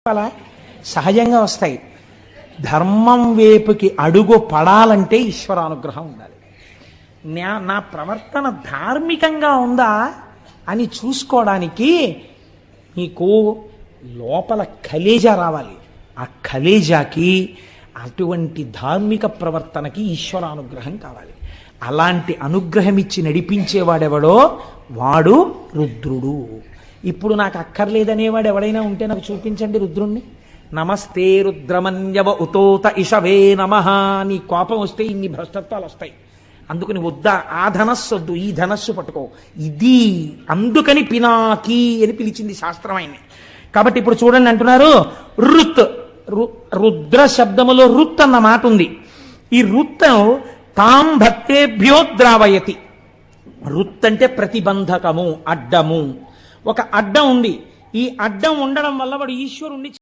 అలా సహజంగా వస్తాయి. ధర్మం వైపుకి అడుగు పడాలంటే ఈశ్వరానుగ్రహం ఉండాలి. నా ప్రవర్తన ధార్మికంగా ఉందా అని చూసుకోవడానికి నీకు లోపల కలేజా రావాలి. ఆ కలేజాకి అటువంటి ధార్మిక ప్రవర్తనకి ఈశ్వరానుగ్రహం కావాలి. అలాంటి అనుగ్రహం ఇచ్చి నడిపించేవాడెవడో వాడు రుద్రుడు. ఇప్పుడు నాకు అక్కర్లేదనేవాడు ఎవడైనా ఉంటే నాకు చూపించండి రుద్రుణ్ణి. నమస్తే రుద్రమన్యవ ఉతోత ఇషవే నమః. నీ కోపం వస్తే ఇన్ని భ్రష్టత్వాలు వస్తాయి. అందుకని వద్దా, ఆ ధనస్సు వద్దు, ఈ ధనస్సు పట్టుకో. ఇది అందుకని పినాకి అని పిలిచింది శాస్త్రం ఆయన్ని. కాబట్టి ఇప్పుడు చూడండి అంటున్నారు రుత్. రుద్ర శబ్దములో రుత్ అన్న మాట ఉంది. ఈ రుత్ తాం భక్తేభ్యో ద్రావయతి. రుత్ అంటే ప్రతిబంధకము, అడ్డము. ఒక అడ్డం ఉంది. ఈ అడ్డం ఉండడం వల్ల వాడు ఈశ్వరుణ్ణి